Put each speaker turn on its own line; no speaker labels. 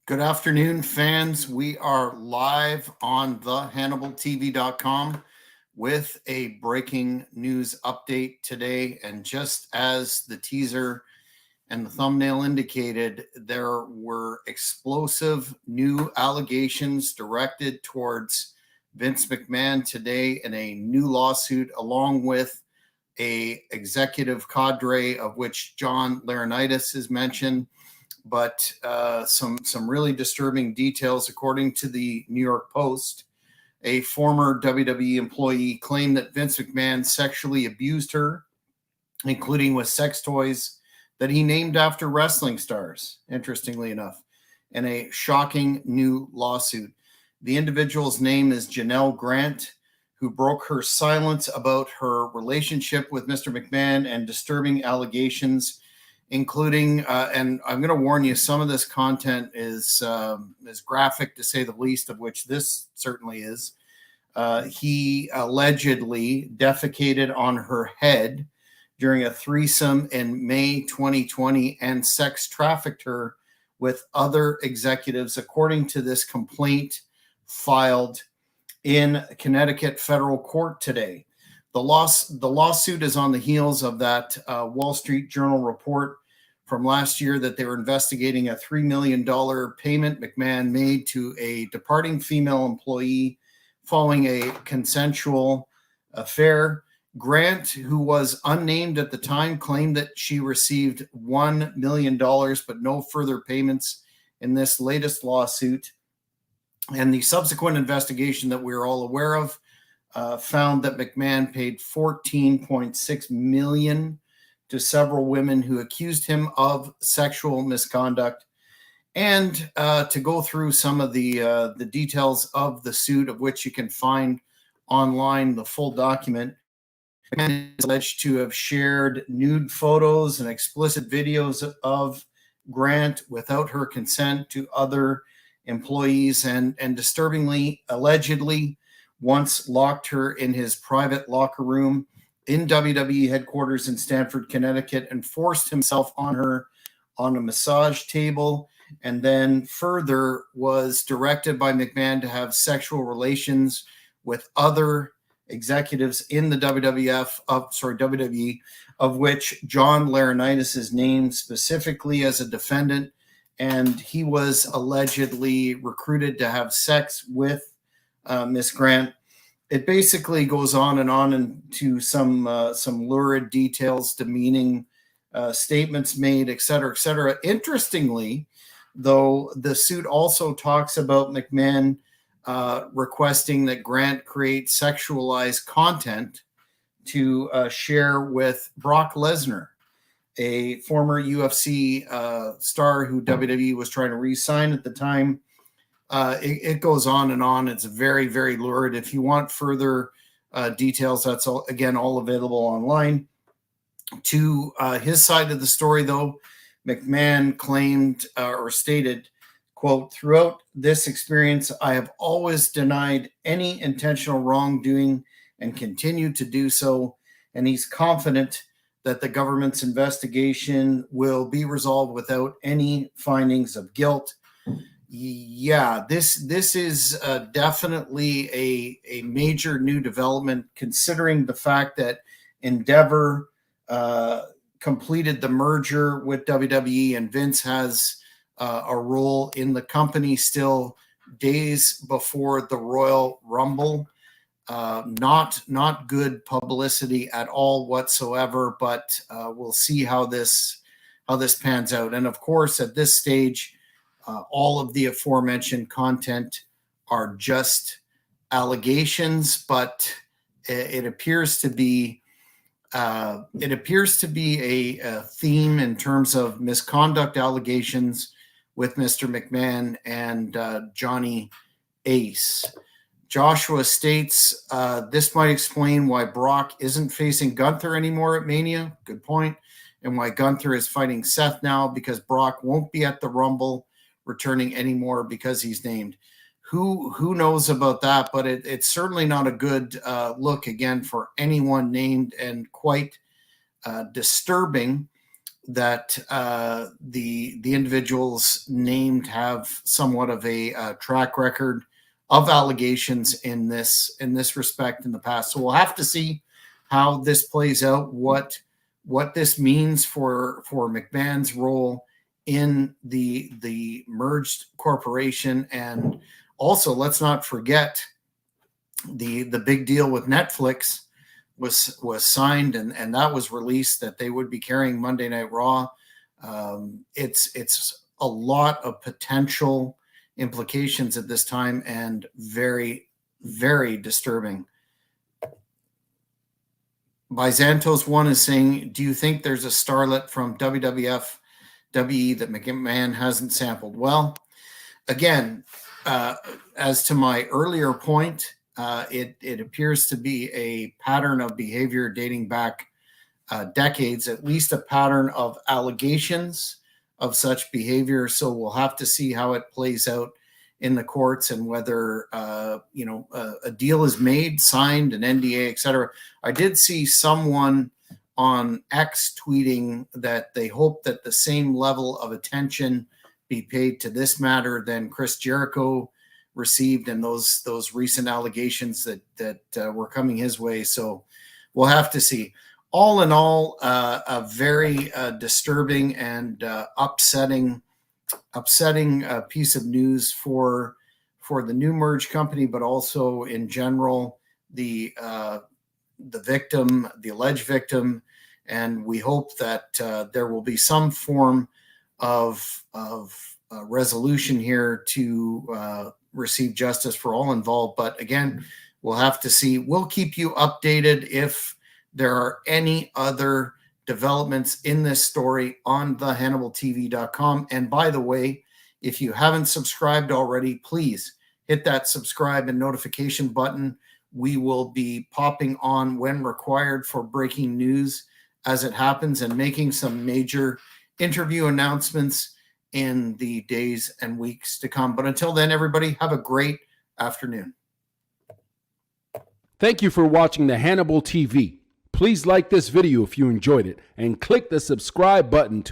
Good afternoon, fans. We are live on thehannibaltv.com with a breaking news update today. And just as the teaser and the thumbnail indicated, there were explosive new allegations directed towards Vince McMahon today in a new lawsuit, along with a executive cadre of which John Laurinaitis is mentioned. But some really disturbing details, according to the New York Post. A former WWE employee claimed that Vince McMahon sexually abused her, including with sex toys that he named after wrestling stars, interestingly enough, in a shocking new lawsuit. The individual's name is Janelle Grant, who broke her silence about her relationship with Mr. McMahon and disturbing allegations, including, and I'm going to warn you, some of this content is graphic, to say the least, of which this certainly is. He allegedly defecated on her head during a threesome in May 2020 and sex trafficked her with other executives, according to this complaint filed in Connecticut federal court today. The lawsuit is on the heels of that Wall Street Journal report from last year that they were investigating a $3 million payment McMahon made to a departing female employee following a consensual affair. Grant, who was unnamed at the time, claimed that she received $1 million, but no further payments in this latest lawsuit. And the subsequent investigation that we're all aware of found that McMahon paid $14.6 million to several women who accused him of sexual misconduct. And to go through some of the details of the suit, of which you can find online the full document, McMahon is alleged to have shared nude photos and explicit videos of Grant without her consent to other employees, and disturbingly, allegedly, once locked her in his private locker room in WWE headquarters in Stamford, Connecticut, and forced himself on her on a massage table, and then further was directed by McMahon to have sexual relations with other executives in the WWE, of which John Laurinaitis is named specifically as a defendant, and he was allegedly recruited to have sex with Miss Grant. It basically goes on into some lurid details, demeaning statements made, et cetera, et cetera. Interestingly, though, the suit also talks about McMahon requesting that Grant create sexualized content to share with Brock Lesnar, a former UFC star who WWE was trying to re-sign at the time. It goes on and on. It's very, very lurid. If you want further details, that's all available online. To his side of the story, though, McMahon claimed or stated, quote, "Throughout this experience, I have always denied any intentional wrongdoing and continue to do so. And he's confident that the government's investigation will be resolved without any findings of guilt." Yeah, this is definitely a major new development, considering the fact that Endeavor completed the merger with WWE, and Vince has a role in the company still days before the Royal Rumble. Not good publicity at all whatsoever, but we'll see how this pans out. And of course, at this stage, all of the aforementioned content are just allegations, but it appears to be a theme in terms of misconduct allegations with Mr. McMahon and Johnny Ace. Joshua states, this might explain why Brock isn't facing Gunther anymore at Mania. Good point. And why Gunther is fighting Seth now, because Brock won't be at the Rumble returning anymore because he's named. Who knows about that? But it's certainly not a good look, again, for anyone named, and quite disturbing. that the individuals named have somewhat of a track record of allegations in this respect in the past. So we'll have to see how this plays out, what this means for McMahon's role in the merged corporation. And also, let's not forget the big deal with Netflix was signed, and that was released, that they would be carrying Monday Night Raw. It's a lot of potential implications at this time, and very, very disturbing. Byzantos one is saying, do you think there's a starlet from WWF WE that McMahon hasn't sampled? Well, again, as to my earlier point, it appears to be a pattern of behavior dating back decades, at least a pattern of allegations of such behavior. So we'll have to see how it plays out in the courts, and whether a deal is made, signed, an NDA, etc. I did see someone on X tweeting that they hope that the same level of attention be paid to this matter than Chris Jericho received, and those recent allegations that were coming his way. So we'll have to see. All in all, a very disturbing and upsetting piece of news for the new merge company, but also in general the victim, the alleged victim. And we hope that there will be some form of resolution here to receive justice for all involved. But again, we'll have to see. We'll keep you updated if there are any other developments in this story on thehannibaltv.com. And by the way, if you haven't subscribed already, please hit that subscribe and notification button. We will be popping on when required for breaking news as it happens, and making some major interview announcements in the days and weeks to come. But until then, everybody, have a great afternoon.
Thank you for watching the Hannibal TV. Please like this video if you enjoyed it, and click the subscribe button to